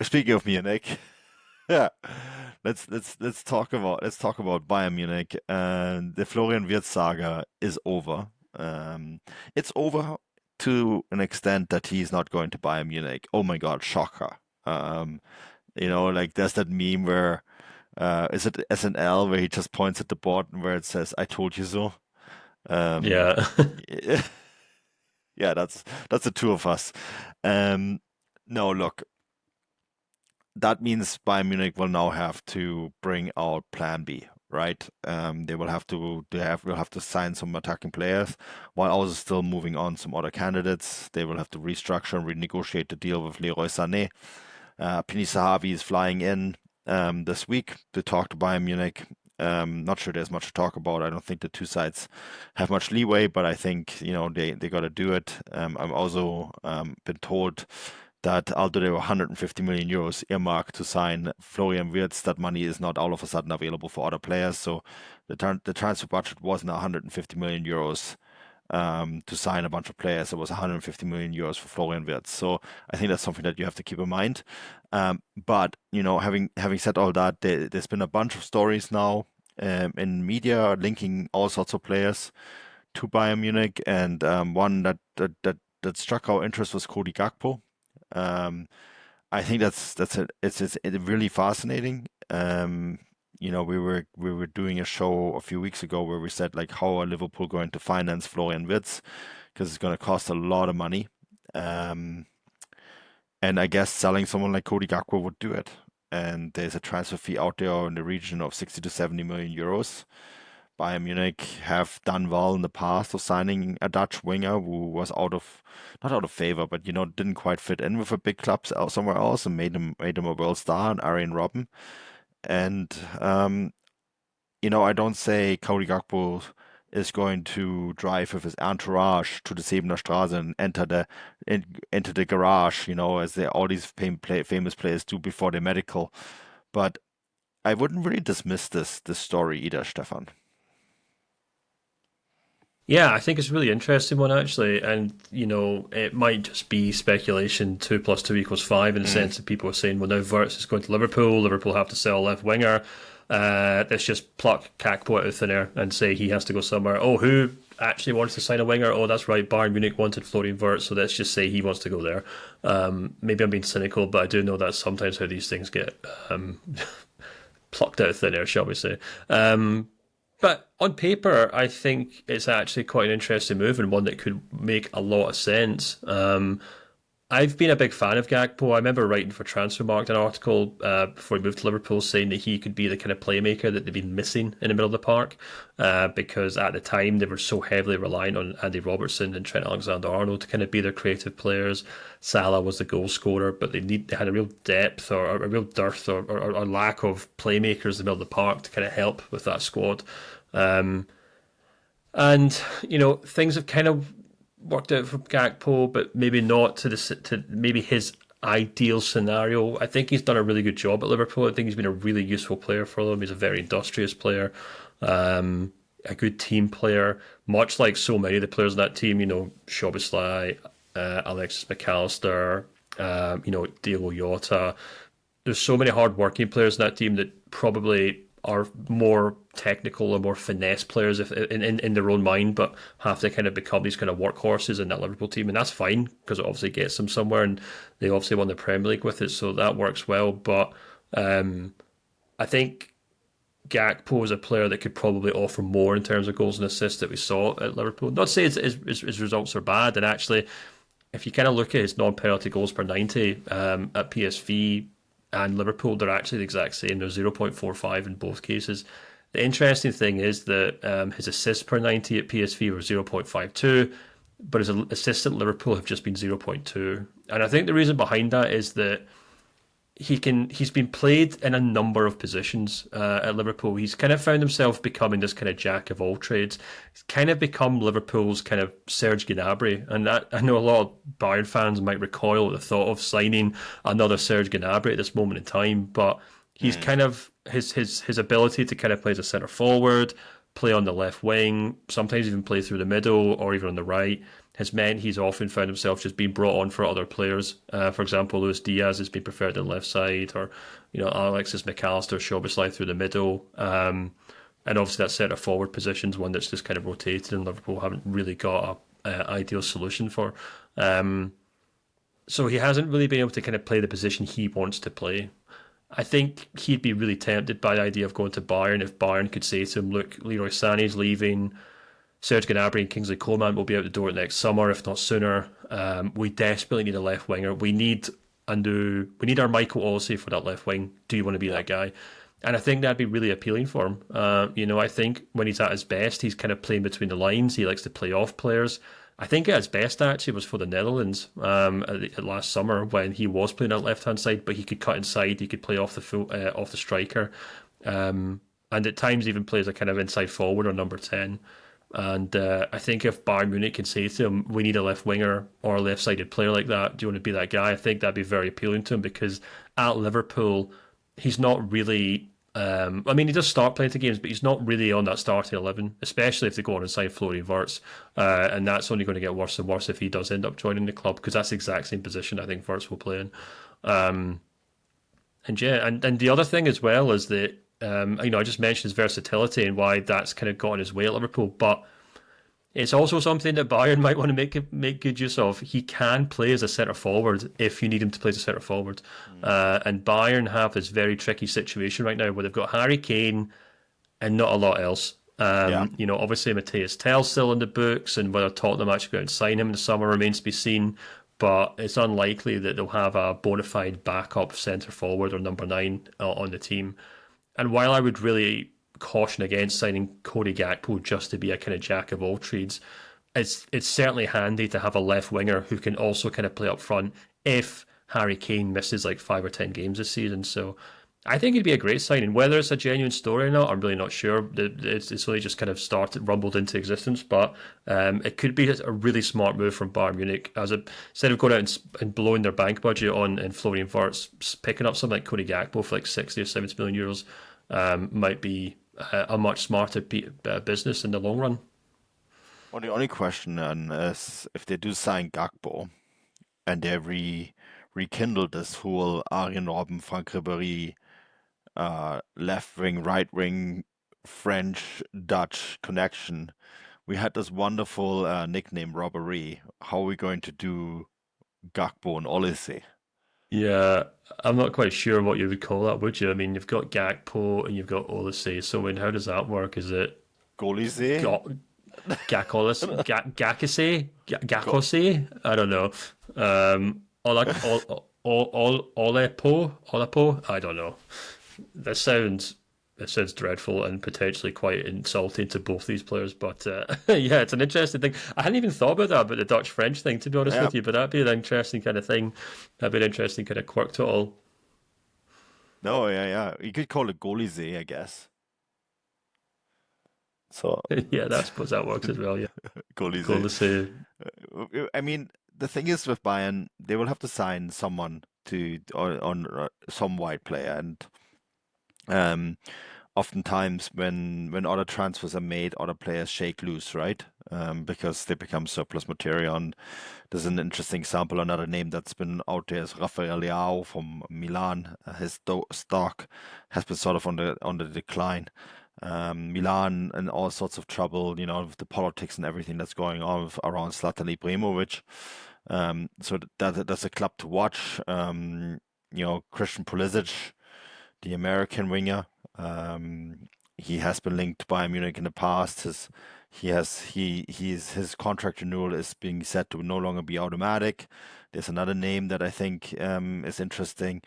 Speaking of Munich, yeah, let's talk about Bayern Munich. And the Florian Wirtz saga is over. It's over to an extent that he's not going to Bayern Munich. Oh my God, shocker. Um, like there's that meme where is it SNL where he just points at the board and where it says "I told you so." Um, Yeah. yeah, that's the two of us. Um, no, look, that means Bayern Munich will now have to bring out Plan B, right? They will have to sign some attacking players while also still moving on some other candidates. They will have to restructure and renegotiate the deal with Leroy Sané. Pini Zahavi is flying in this week to talk to Bayern Munich. Not sure there's much to talk about. I don't think the two sides have much leeway, but I think they got to do it. I'm also been told that although there were 150 million euros earmarked to sign Florian Wirtz, that money is not all of a sudden available for other players. So the transfer budget wasn't 150 million euros to sign a bunch of players. It was 150 million euros for Florian Wirtz. So I think that's something that you have to keep in mind. But having said all that, there's been a bunch of stories now in media linking all sorts of players to Bayern Munich, and one that struck our interest was Cody Gakpo. Um, I think it's really fascinating. We were doing a show a few weeks ago where we said like how are Liverpool going to finance Florian Wirtz because it's going to cost a lot of money. Um, and I guess selling someone like Cody Gakpo would do it. And there's a transfer fee out there in the region of 60 to 70 million euros. Bayern Munich have done well in the past of signing a Dutch winger who was not out of favor, but didn't quite fit in with a big club somewhere else and made him a world star, and Arjen Robben. And I don't say Cody Gakpo is going to drive with his entourage to the Sebener Straße and enter the garage, as all these famous players do before their medical. But I wouldn't really dismiss this story either, Stefan. Yeah, I think it's a really interesting one actually, and it might just be speculation. 2 plus 2 equals 5 in the Mm. sense that people are saying, well, now Wirtz is going to Liverpool. Liverpool have to sell a left winger. Let's just pluck Kakpo out of thin air and say he has to go somewhere. Oh, who actually wants to sign a winger? Oh, that's right, Bayern Munich wanted Florian Wirtz, so let's just say he wants to go there. Maybe I'm being cynical, but I do know that's sometimes how these things get plucked out of thin air, shall we say? But on paper, I think it's actually quite an interesting move and one that could make a lot of sense. I've been a big fan of Gakpo. I remember writing for Transfermarkt an article before he moved to Liverpool saying that he could be the kind of playmaker that they've been missing in the middle of the park because at the time they were so heavily reliant on Andy Robertson and Trent Alexander-Arnold to kind of be their creative players. Salah was the goal scorer, but they had a real depth or a real dearth or lack of playmakers in the middle of the park to kind of help with that squad. Um, and things have kind of worked out for Gakpo, but maybe not to maybe his ideal scenario. I think he's done a really good job at Liverpool. I think he's been a really useful player for them. He's a very industrious player, a good team player, much like so many of the players in that team. Szoboszlai, Alexis McAllister, Diogo Jota. There's so many hard-working players in that team that probably are more technical or more finesse players if in their own mind, but have to kind of become these kind of workhorses in that Liverpool team, and that's fine because it obviously gets them somewhere, and they obviously won the Premier League with it, so that works well. But I think Gakpo is a player that could probably offer more in terms of goals and assists that we saw at Liverpool. Not to say his results are bad, and actually, if you kind of look at his non-penalty goals per 90 at PSV and Liverpool, they're actually the exact same. They're 0.45 in both cases. The interesting thing is that his assists per 90 at PSV were 0.52, but his assists at Liverpool have just been zero point 0.2. And I think the reason behind that is that he's been played in a number of positions at Liverpool. He's kind of found himself becoming this kind of jack of all trades. He's kind of become Liverpool's kind of Serge Gnabry, and that, I know a lot of Bayern fans might recoil at the thought of signing another Serge Gnabry at this moment in time, but he's Mm. kind of his ability to kind of play as a centre forward, play on the left wing, sometimes even play through the middle or even on the right, has meant he's often found himself just being brought on for other players. For example, Luis Diaz has been preferred on the left side, or Alexis McAllister should be slide through the middle. And obviously that centre forward position is one that's just kind of rotated, and Liverpool haven't really got a ideal solution for. So he hasn't really been able to kind of play the position he wants to play. I think he'd be really tempted by the idea of going to Bayern if Bayern could say to him, look, Leroy Sané's leaving, Serge Gnabry and Kingsley Coman will be out the door next summer, if not sooner. We desperately need a left winger. We need our Michael Olise for that left wing. Do you want to be that guy? And I think that'd be really appealing for him. I think when he's at his best, he's kind of playing between the lines. He likes to play off players. I think at his best actually was for the Netherlands at last summer when he was playing on the left hand side, but he could cut inside. He could play off the striker, and at times even play as a kind of inside forward or number 10. And I think if Bayern Munich can say to him, we need a left winger or a left-sided player like that, do you want to be that guy? I think that'd be very appealing to him, because at Liverpool, he's not really... he does start plenty of games, but he's not really on that starting 11, especially if they go on and sign Florian Wirtz. And that's only going to get worse and worse if he does end up joining the club, because that's the exact same position I think Wirtz will play in. And the other thing as well is that I just mentioned his versatility and why that's kind of gotten his way at Liverpool, but it's also something that Bayern might want to make good use of. He can play as a centre forward if you need him to play as a centre forward, and Bayern have this very tricky situation right now where they've got Harry Kane and not a lot else. Obviously Matthias Tell's still in the books, and whether Tottenham actually go out and sign him in the summer remains to be seen. But it's unlikely that they'll have a bona fide backup centre forward or number 9 on the team. And while I would really caution against signing Cody Gakpo just to be a kind of jack of all trades, it's certainly handy to have a left winger who can also kind of play up front if Harry Kane misses like 5 or 10 games this season. So I think it'd be a great signing. Whether it's a genuine story or not, I'm really not sure. It's only just kind of rumbled into existence, but it could be a really smart move from Bayern Munich. Instead of going out and blowing their bank budget on Florian Wirtz, picking up something like Cody Gakpo for like 60 or 70 million euros might be a much smarter business in the long run. Well, the only question then is if they do sign Gakpo and they rekindle this whole Arjen Robben, Frank Ribéry, left wing, right wing, French, Dutch connection. We had this wonderful nickname, Robbery. How are we going to do Gakpo and Olise? Yeah, I'm not quite sure what you would call that, would you? I mean, you've got Gakpo and you've got Olise. So, how does that work? Is it Golise? Gakose? I don't know. Olepo? I don't know. That sounds dreadful and potentially quite insulting to both these players. But yeah, it's an interesting thing. I hadn't even thought about that, about the Dutch-French thing, to be honest with you. But that'd be an interesting kind of thing. That'd be an interesting kind of quirk to it all. No, yeah. You could call it Golise, I guess. So yeah, I suppose that works as well. Yeah, Golise. I mean, the thing is with Bayern, they will have to sign someone on some wide player, and oftentimes when other transfers are made, other players shake loose, right? Because they become surplus material. And there's an interesting example. Another name that's been out there is Rafael Leao from Milan. His stock has been sort of on the decline. Milan in all sorts of trouble, with the politics and everything that's going on around Zlatan Ibrahimovic. So that's a club to watch. Christian Pulisic, the American winger. He has been linked to Bayern Munich in the past. His contract renewal is being set to no longer be automatic. There's another name that I think is interesting.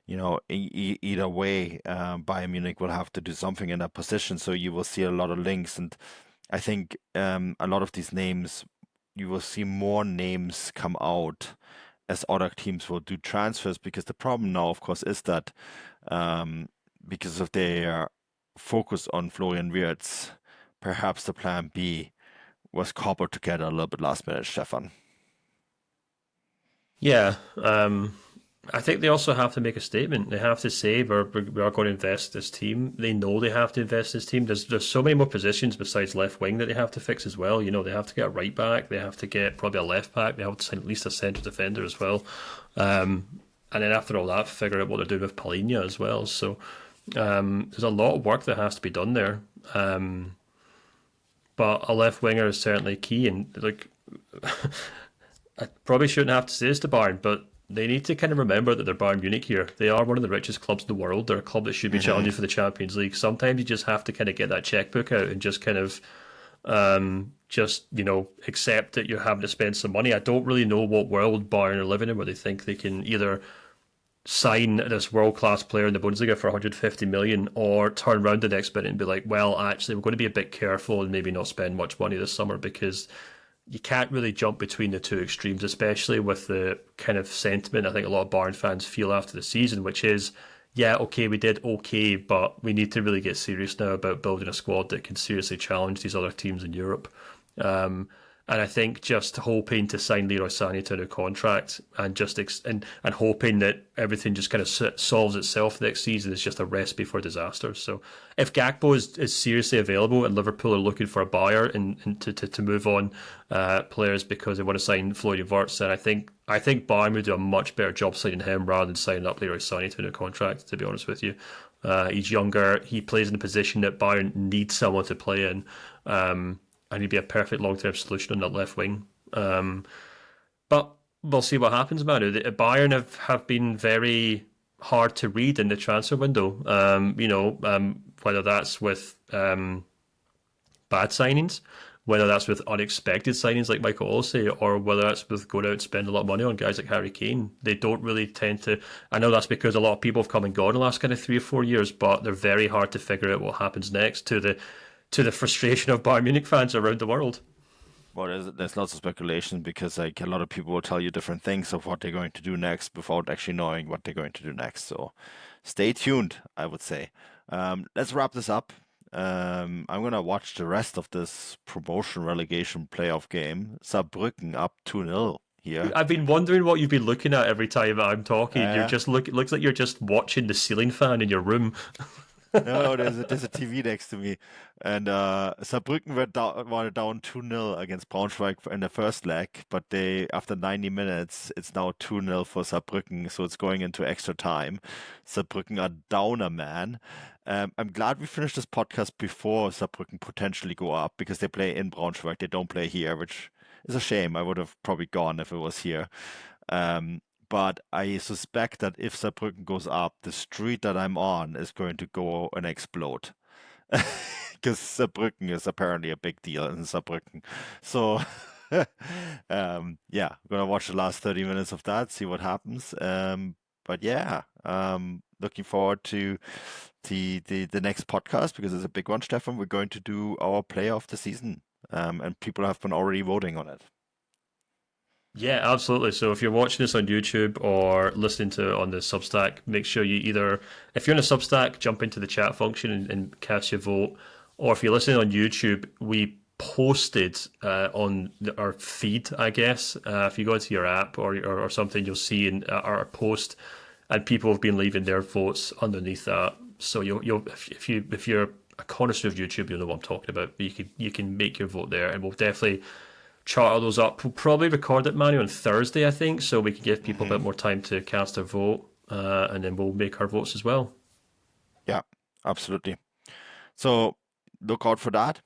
Either way, Bayern Munich will have to do something in that position. So you will see a lot of links, and I think a lot of these names, you will see more names come out as other teams will do transfers, because the problem now, of course, is that because of their focus on Florian Wirtz, perhaps the plan B was cobbled together a little bit last minute, Stefan. Yeah, I think they also have to make a statement. They have to say we are going to invest this team. They know they have to invest this team. There's so many more positions besides left wing that they have to fix as well. You know, they have to get a right back. They have to get probably a left back. They have to sign at least a centre defender as well. And then after all that, figure out what they're doing with Paulinho as well. So there's a lot of work that has to be done there. But a left winger is certainly key. And like, I probably shouldn't have to say this to Bayern, but they need to kind of remember that they're Bayern Munich here. They are one of the richest clubs in the world. They're a club that should be challenging for the Champions League. Sometimes you just have to kind of get that checkbook out and just kind of accept that you're having to spend some money. I don't really know what world Bayern are living in where they think they can either sign this world-class player in the Bundesliga for 150 million or turn around the next minute and be like, well, actually, we're going to be a bit careful and maybe not spend much money this summer, because you can't really jump between the two extremes, especially with the kind of sentiment I think a lot of Bayern fans feel after the season, which is, yeah, okay, we did okay, but we need to really get serious now about building a squad that can seriously challenge these other teams in Europe. And I think just hoping to sign Leroy Sané to a new contract and just and hoping that everything just kind of solves itself next season is just a recipe for disaster. So if Gakpo is seriously available and Liverpool are looking for a buyer and to move on players because they want to sign Florian Wirtz, then I think Bayern would do a much better job signing him rather than signing up Leroy Sané to a new contract, to be honest with you. He's younger. He plays in a position that Bayern needs someone to play in. And he'd be a perfect long-term solution on that left wing. But we'll see what happens, Manu. Bayern have been very hard to read in the transfer window. Whether that's with bad signings, whether that's with unexpected signings like Michael Olise, or whether that's with going out and spending a lot of money on guys like Harry Kane. They don't really tend to. I know that's because a lot of people have come and gone in the last kind of 3 or 4 years, but they're very hard to figure out what happens next, to the frustration of Bayern Munich fans around the world. Well, there's lots of speculation because like a lot of people will tell you different things of what they're going to do next without actually knowing what they're going to do next. So stay tuned, I would say. Let's wrap this up. I'm gonna watch the rest of this promotion relegation playoff game. Saarbrücken up 2-0 here. I've been wondering what you've been looking at every time I'm talking. You're Uh, just it looks like you're just watching the ceiling fan in your room. no, there's a TV next to me, and Saarbrücken were down 2-0 against Braunschweig in the first leg, but after 90 minutes it's now 2-0 for Saarbrücken, so it's going into extra time. Saarbrücken are down a man. I'm glad we finished this podcast before Saarbrücken potentially go up because they play in Braunschweig, they don't play here, which is a shame. I would have probably gone if it was here. Um, but I suspect that if Saarbrücken goes up, the street that I'm on is going to go and explode. Because Saarbrücken is apparently a big deal in Saarbrücken. So, yeah, I'm gonna watch the last 30 minutes of that, see what happens. But yeah, looking forward to the next podcast because it's a big one, Stefan. We're going to do our player of the season, and people have been already voting on it. Yeah, absolutely. So if you're watching this on YouTube or listening to it on the Substack, make sure you either, if you're in a Substack, jump into the chat function and cast your vote. Or if you're listening on YouTube, we posted on our feed, I guess. If you go into your app or something, you'll see in our post, and people have been leaving their votes underneath that. So if you're a connoisseur of YouTube, you'll know what I'm talking about. But you can make your vote there, and we'll definitely charter those up. We'll probably record it, Manuel, on Thursday, I think, so we can give people a bit more time to cast their vote, and then we'll make our votes as well. Yeah, absolutely. So look out for that.